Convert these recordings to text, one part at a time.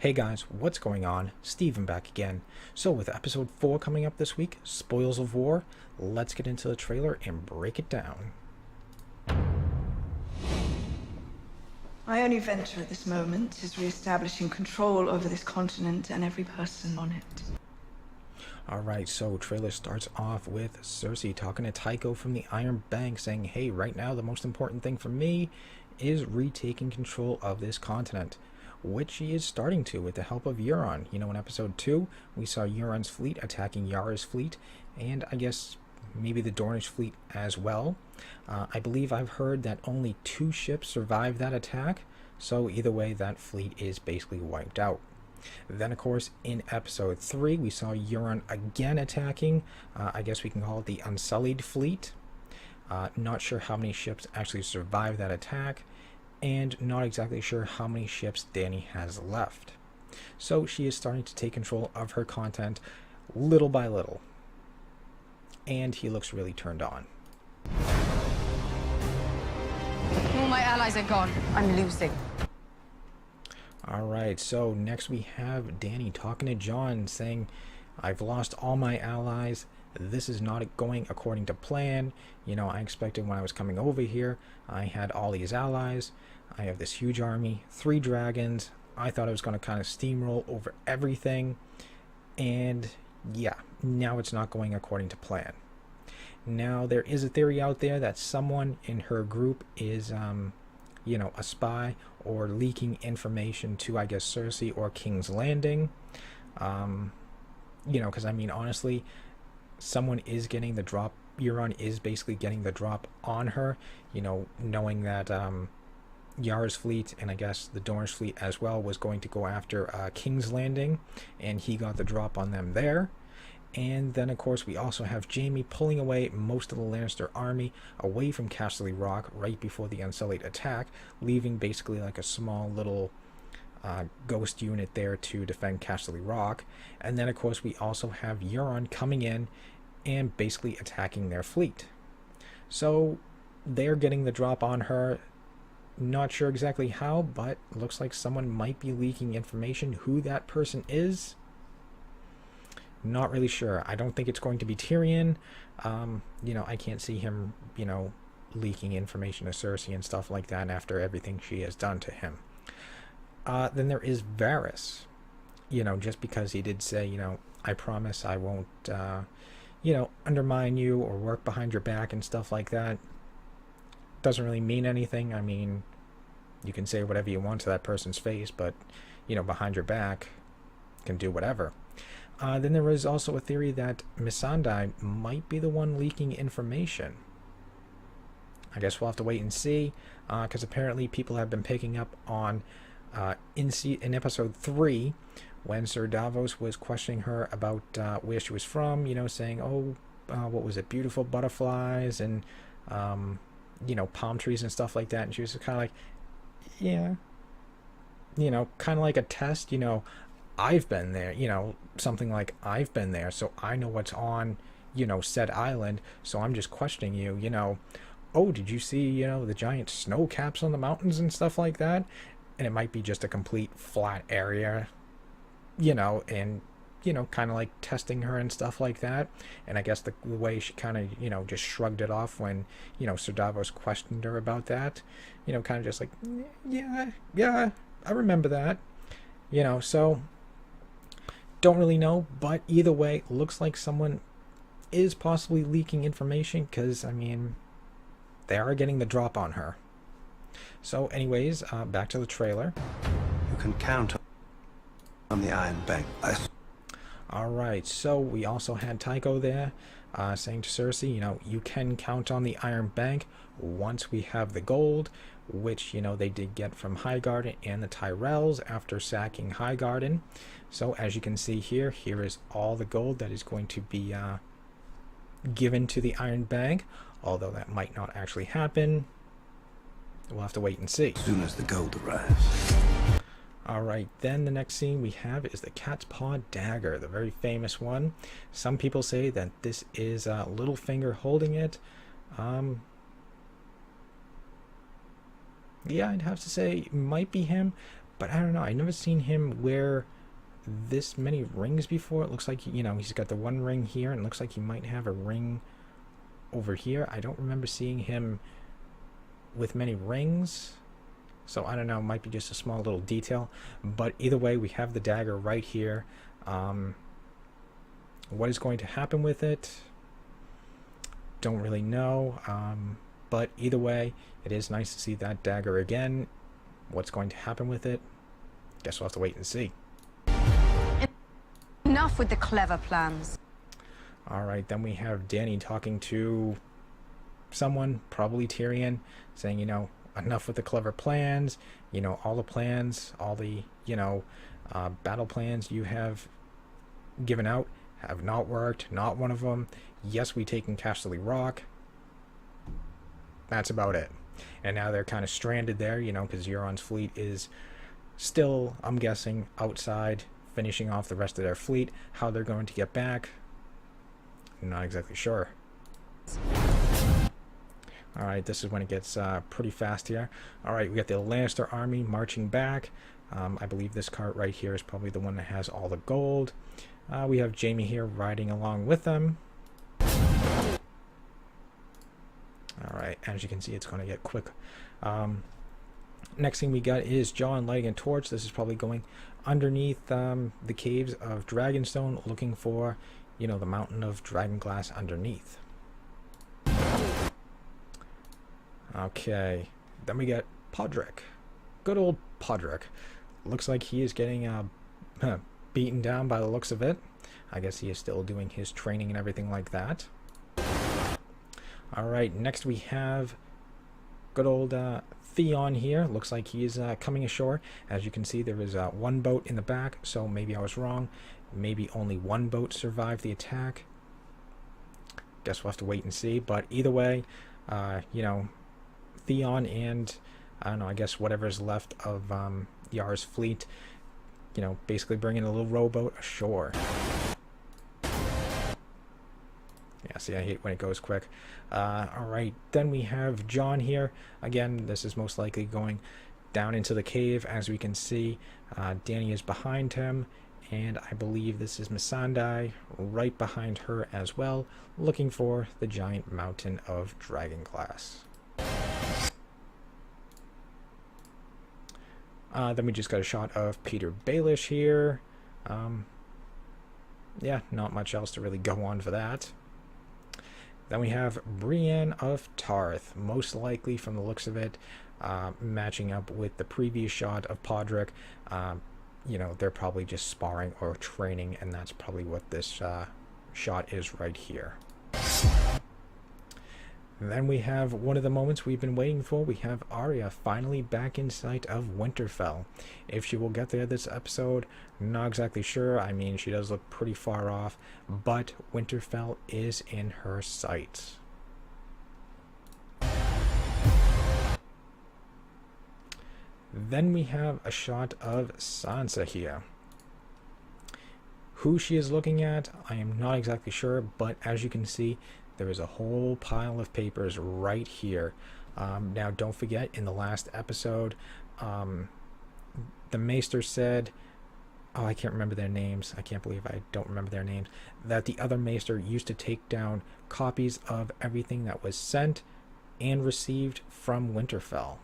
Hey guys, what's going on? Steven back again. So with episode 4 coming up this week, Spoils of War, let's get into the trailer and break it down. My only venture at this moment is re-establishing control over this continent and every person on it. Alright, so trailer starts off with Cersei talking to Tycho from the Iron Bank saying, hey, right now the most important thing for me is retaking control of this continent, which she is starting to with the help of Euron. You know, in episode 2, we saw Euron's fleet attacking Yara's fleet, and I guess maybe the Dornish fleet as well. I believe I've heard that only 2 ships survived that attack, so either way, that fleet is basically wiped out. Then, of course, in episode 3, we saw Euron again attacking, I guess we can call it the Unsullied fleet. Not sure how many ships actually survived that attack, and not exactly sure how many ships Dany has left. So she is starting to take control of her content little by little. And he looks really turned on. All my allies are gone. I'm losing. Alright, so next we have Dany talking to Jon saying, I've lost all my allies. This is not going according to plan. You know, I expected when I was coming over here, I had all these allies. I have this huge army, 3 dragons. I thought I was going to kind of steamroll over everything. And yeah, now it's not going according to plan. Now, there is a theory out there that someone in her group is, you know, a spy or leaking information to, I guess, Cersei or King's Landing. You know, because I mean, honestly, someone is getting the drop. Euron is basically getting the drop on her, you know, knowing that Yara's fleet and I guess the Dornish fleet as well was going to go after King's Landing, and he got the drop on them there. And then, of course, we also have Jaime pulling away most of the Lannister army away from Casterly Rock right before the Unsullied attack, leaving basically like a small little ghost unit there to defend Casterly Rock. And then, of course, we also have Euron coming in and basically attacking their fleet. So they're getting the drop on her. Not sure exactly how, but looks like someone might be leaking information. Who that person is, not really sure. I don't think it's going to be Tyrion. You know, I can't see him, you know, leaking information to Cersei and stuff like that after everything she has done to him. Then there is Varys. You know, just because he did say, you know, I promise I won't, you know, undermine you or work behind your back and stuff like that. Doesn't really mean anything. I mean, you can say whatever you want to that person's face, but, you know, behind your back can do whatever. Then there is also a theory that Missandei might be the one leaking information. I guess we'll have to wait and see, because apparently people have been picking up on in episode 3 when Sir Davos was questioning her about where she was from, you know, saying, oh, what was it, beautiful butterflies and, you know, palm trees and stuff like that. And she was kind of like, yeah, you know, kind of like a test, you know, I've been there, you know, something like I've been there, so I know what's on, you know, said island, so I'm just questioning you, you know, oh, did you see, you know, the giant snow caps on the mountains and stuff like that? And it might be just a complete flat area, you know, and, you know, kind of like testing her and stuff like that. And I guess the way she kind of, you know, just shrugged it off when, you know, Sir Davos questioned her about that, you know, kind of just like, yeah, I remember that, you know, so don't really know, but either way, looks like someone is possibly leaking information because, I mean, they are getting the drop on her. So anyways, back to the trailer. You can count on the Iron Bank. Alright, so we also had Tycho there saying to Cersei, you know, you can count on the Iron Bank once we have the gold, which, you know, they did get from Highgarden and the Tyrells after sacking Highgarden. So as you can see here, here is all the gold that is going to be given to the Iron Bank, although that might not actually happen. We'll have to wait and see. As soon as the gold arrives. Alright, then the next scene we have is the Cat's Paw Dagger, the very famous one. Some people say that this is Littlefinger holding it. Yeah, I'd have to say it might be him, But I don't know. I've never seen him wear this many rings before. It looks like, you know, he's got the one ring here, and it looks like he might have a ring over here. I don't remember seeing him with many rings. So I don't know, might be just a small little detail. But either way, we have the dagger right here. What is going to happen with it? Don't really know. But either way, it is nice to see that dagger again. What's going to happen with it? Guess we'll have to wait and see. Enough with the clever plans. Alright, then we have Dany talking to someone, probably Tyrion, saying, you know, enough with the clever plans. You know, all the plans, all the, you know, battle plans you have given out have not worked. Not one of them. Yes, we taken Casterly Rock. That's about it. And now they're kind of stranded there, you know, because Euron's fleet is still, I'm guessing, outside, finishing off the rest of their fleet. How they're going to get back, I'm not exactly sure. Alright, this is when it gets pretty fast here. Alright, we got the Lannister army marching back. I believe this cart right here is probably the one that has all the gold. We have Jaime here riding along with them. Alright, as you can see, it's going to get quick. Next thing we got is Jon lighting a torch. This is probably going underneath the caves of Dragonstone, looking for, you know, the mountain of Dragonglass underneath. Okay, then we get Podrick. Good old Podrick. Looks like he is getting beaten down by the looks of it. I guess he is still doing his training and everything like that. Alright, next we have good old Theon here. Looks like he is coming ashore. As you can see, there is one boat in the back, so maybe I was wrong. Maybe only one boat survived the attack. Guess we'll have to wait and see. But either way, you know, Theon and, I don't know, I guess whatever's left of Yar's fleet, you know, basically bringing a little rowboat ashore. Yeah, see, I hate when it goes quick. Alright, then we have Jon here. Again, this is most likely going down into the cave. As we can see, Dany is behind him, and I believe this is Missandei right behind her as well, looking for the giant mountain of Dragonglass. Then we just got a shot of Peter Baelish here. Yeah, not much else to really go on for that. Then we have Brienne of Tarth, most likely from the looks of it, matching up with the previous shot of Podrick. You know, they're probably just sparring or training, and that's probably what this shot is right here. Then we have one of the moments we've been waiting for. We have Arya finally back in sight of Winterfell. If she will get there this episode, not exactly sure. I mean, she does look pretty far off, but Winterfell is in her sights. Then we have a shot of Sansa here. Who she is looking at, I am not exactly sure, but as you can see, there is a whole pile of papers right here. Now, don't forget, in the last episode, the Maester said, oh, I can't remember their names. I can't believe I don't remember their names. That the other Maester used to take down copies of everything that was sent and received from Winterfell.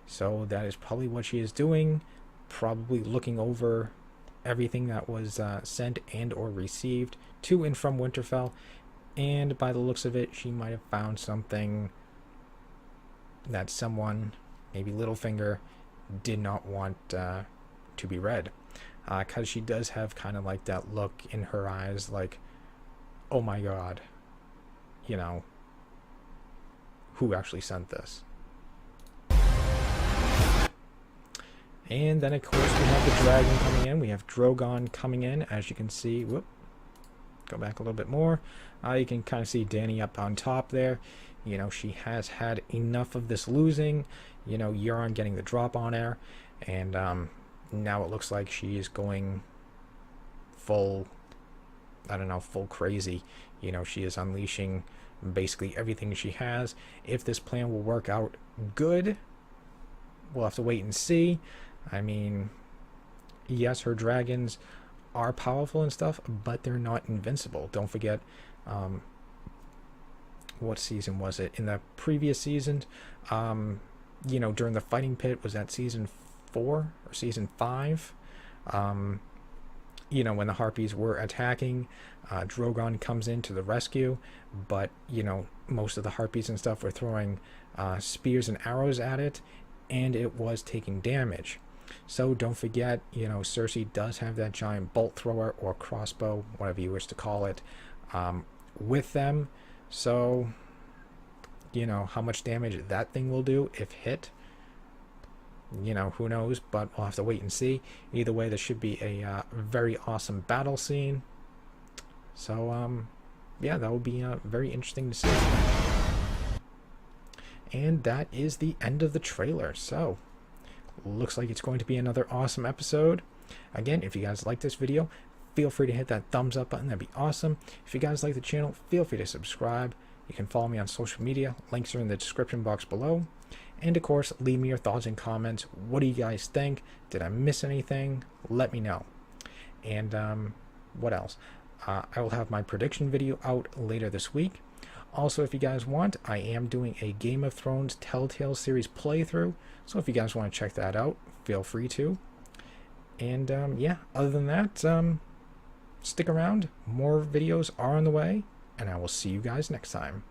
So that is probably what she is doing. Probably looking over everything that was sent and or received to and from Winterfell. And by the looks of it, she might have found something that someone, maybe Littlefinger, did not want to be read. Because she does have kind of like that look in her eyes, like, oh my god, you know, who actually sent this? And then, of course, we have the dragon coming in. We have Drogon coming in, as you can see. Whoop. Go back a little bit more. You can kind of see Dany up on top there. You know, she has had enough of this losing. You know, Euron getting the drop on her. And now it looks like she is going full, I don't know, full crazy. You know, she is unleashing basically everything she has. If this plan will work out good, we'll have to wait and see. I mean, yes, her dragons are powerful and stuff, but they're not invincible. Don't forget, what season was it? In the previous season, you know, during the fighting pit, was that season 4 or season 5? You know, when the Harpies were attacking, Drogon comes in to the rescue, but, you know, most of the Harpies and stuff were throwing spears and arrows at it, and it was taking damage. So don't forget, you know, Cersei does have that giant bolt thrower or crossbow, whatever you wish to call it, with them. So, you know, how much damage that thing will do if hit, you know, who knows, but we'll have to wait and see. Either way, there should be a very awesome battle scene. So, yeah, that will be very interesting to see. And that is the end of the trailer. So, looks like it's going to be another awesome episode. Again, if you guys like this video, feel free to hit that thumbs up button. That'd be awesome. If you guys like the channel, feel free to subscribe. You can follow me on social media. Links are in the description box below. And of course, leave me your thoughts and comments. What do you guys think? Did I miss anything? Let me know. And what else? I will have my prediction video out later this week. Also, if you guys want, I am doing a Game of Thrones Telltale series playthrough. So if you guys want to check that out, feel free to. And yeah, other than that, stick around. More videos are on the way. And I will see you guys next time.